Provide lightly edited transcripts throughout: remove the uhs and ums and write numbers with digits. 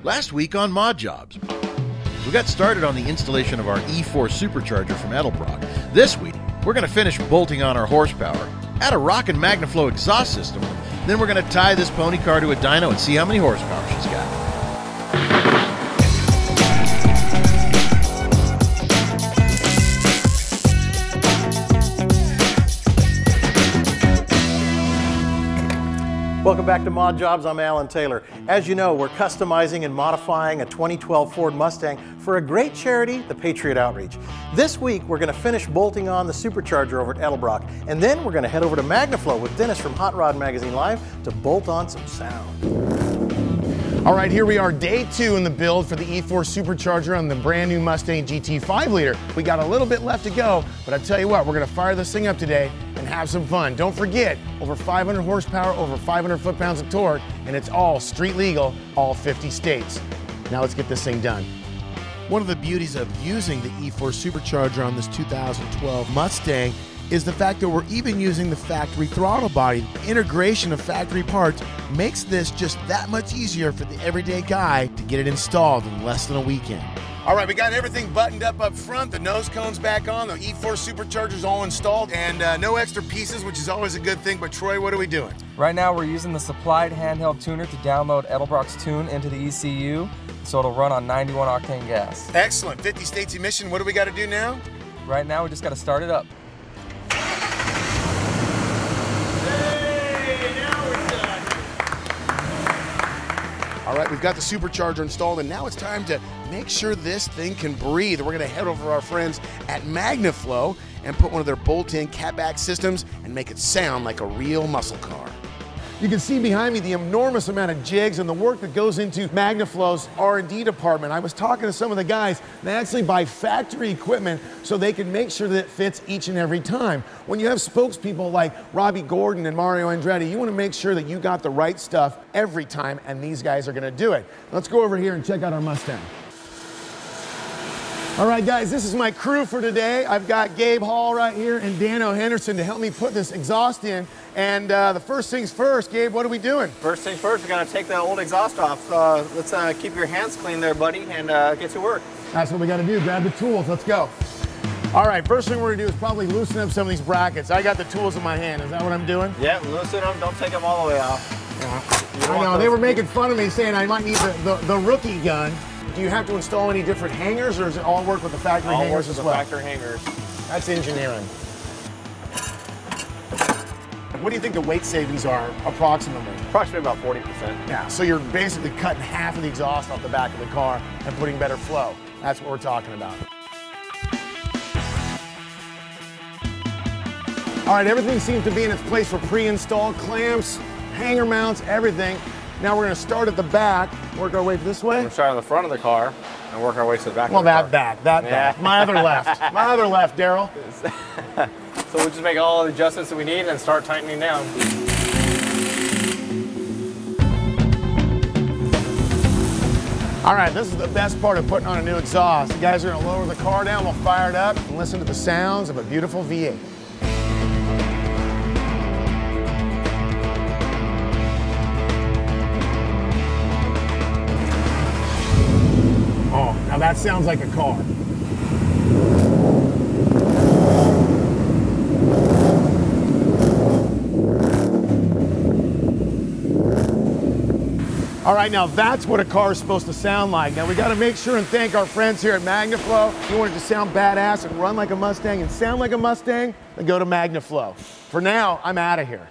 Last week on modJOBS, we got started on the installation of our E4 Supercharger from Edelbrock. This week, we're going to finish bolting on our horsepower, add a rockin' Magnaflow exhaust system, then we're going to tie this pony car to a dyno and see how many horsepower she's got. Welcome back to modJOBS. I'm Alan Taylor. As you know, we're customizing and modifying a 2012 Ford Mustang for a great charity, the Patriot Outreach. This week, we're going to finish bolting on the supercharger over at Edelbrock, and then we're going to head over to Magnaflow with Dennis from Hot Rod Magazine Live to bolt on some sound. All right, here we are, day 2 in the build for the E4 Supercharger on the brand new Mustang GT 5-liter. We got a little bit left to go, but I tell you what, we're gonna fire this thing up today and have some fun. Don't forget, over 500 horsepower, over 500 foot-pounds of torque, and it's all street legal, all 50 states. Now let's get this thing done. One of the beauties of using the E4 Supercharger on this 2012 Mustang is the fact that we're even using the factory throttle body. The integration of factory parts makes this just that much easier for the everyday guy to get it installed in less than a weekend. All right, we got everything buttoned up front, the nose cone's back on, the E4 Supercharger's all installed, and no extra pieces, which is always a good thing. But Troy, what are we doing? Right now we're using the supplied handheld tuner to download Edelbrock's tune into the ECU, so it'll run on 91 octane gas. Excellent, 50 states emission. What do we got to do now? Right now we just got to start it up. All right, we've got the supercharger installed, and now it's time to make sure this thing can breathe. We're gonna head over to our friends at Magnaflow and put one of their bolt-in catback systems and make it sound like a real muscle car. You can see behind me the enormous amount of jigs and the work that goes into Magnaflow's R&D department. I was talking to some of the guys, they actually buy factory equipment so they can make sure that it fits each and every time. When you have spokespeople like Robbie Gordon and Mario Andretti, you want to make sure that you got the right stuff every time, and these guys are going to do it. Let's go over here and check out our Mustang. All right, guys, this is my crew for today. I've got Gabe Hall right here and Dyno Henderson to help me put this exhaust in. And the first things first, Gabe, what are we doing? First things first, we're gonna take the old exhaust off. Let's keep your hands clean there, buddy, and get to work. That's what we gotta do, grab the tools, let's go. All right, first thing we're gonna do is probably loosen up some of these brackets. I got the tools in my hand, is that what I'm doing? Yeah, loosen them, don't take them all the way off. I know, they were making fun of me saying I might need the rookie gun. Do you have to install any different hangers, or does it all work with the factory hangers as well? All works with the factory hangers. That's engineering. What do you think the weight savings are, approximately? Approximately about 40%. Yeah, so you're basically cutting half of the exhaust off the back of the car and putting better flow. That's what we're talking about. All right, everything seems to be in its place for pre-installed clamps, hanger mounts, everything. Now we're gonna start at the back, work our way this way. We're starting on the front of the car and work our way to the back of the car. Well, that back. My other left. My other left, Daryl. So we'll just make all the adjustments that we need and start tightening down. All right, this is the best part of putting on a new exhaust. The guys are gonna lower the car down, we'll fire it up and listen to the sounds of a beautiful V8. Oh, now that sounds like a car. All right, now that's what a car is supposed to sound like. Now we got to make sure and thank our friends here at Magnaflow. If you want it to sound badass and run like a Mustang and sound like a Mustang, then go to Magnaflow. For now, I'm out of here.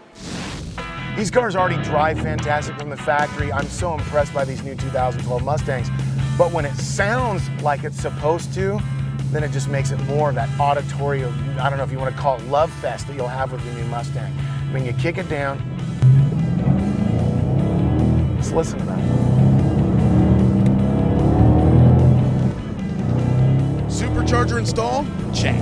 These cars already drive fantastic from the factory. I'm so impressed by these new 2012 Mustangs. But when it sounds like it's supposed to, then it just makes it more of that auditory, I don't know if you want to call it love fest that you'll have with your new Mustang. When you kick it down, let's listen to that. Supercharger installed? Check.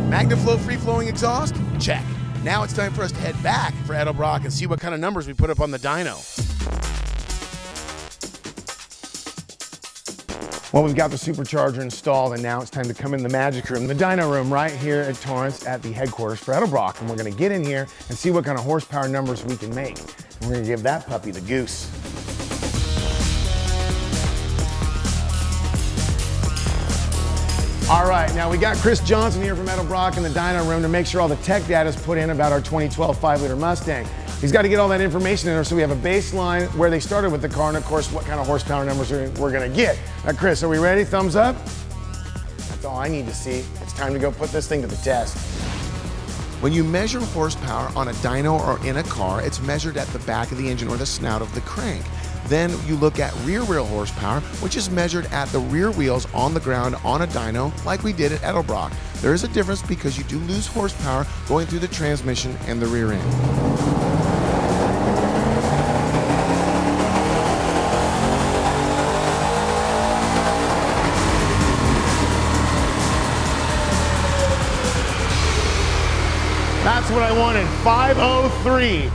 Magnaflow free-flowing exhaust? Check. Now it's time for us to head back for Edelbrock and see what kind of numbers we put up on the dyno. Well, we've got the supercharger installed, and now it's time to come in the magic room, the dyno room right here at Torrance at the headquarters for Edelbrock. And we're gonna get in here and see what kind of horsepower numbers we can make. And we're gonna give that puppy the goose. All right, now we got Chris Johnson here from Edelbrock in the dyno room to make sure all the tech data is put in about our 2012 5-liter Mustang. He's got to get all that information in there so we have a baseline where they started with the car and, of course, what kind of horsepower numbers we're going to get. Now, Chris, are we ready? Thumbs up? That's all I need to see. It's time to go put this thing to the test. When you measure horsepower on a dyno or in a car, it's measured at the back of the engine or the snout of the crank. Then you look at rear wheel horsepower, which is measured at the rear wheels on the ground on a dyno, like we did at Edelbrock. There is a difference because you do lose horsepower going through the transmission and the rear end. That's what I wanted, 503.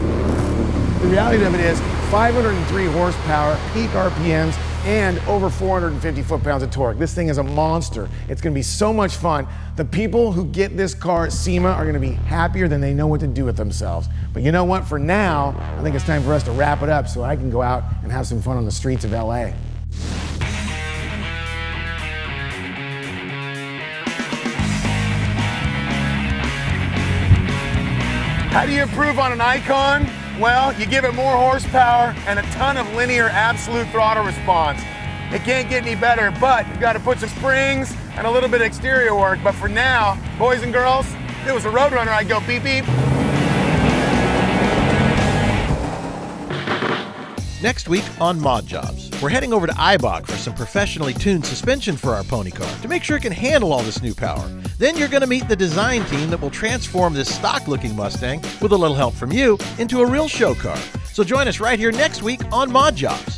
The reality of it is 503 horsepower, peak RPMs, and over 450 foot-pounds of torque. This thing is a monster. It's gonna be so much fun. The people who get this car at SEMA are gonna be happier than they know what to do with themselves. But you know what, for now, I think it's time for us to wrap it up so I can go out and have some fun on the streets of LA. How do you improve on an Icon? Well, you give it more horsepower and a ton of linear absolute throttle response. It can't get any better, but you've got to put some springs and a little bit of exterior work. But for now, boys and girls, if it was a Roadrunner, I'd go beep beep. Next week on modJOBS, we're heading over to Eibach for some professionally tuned suspension for our pony car to make sure it can handle all this new power. Then you're going to meet the design team that will transform this stock-looking Mustang, with a little help from you, into a real show car. So join us right here next week on modJOBS.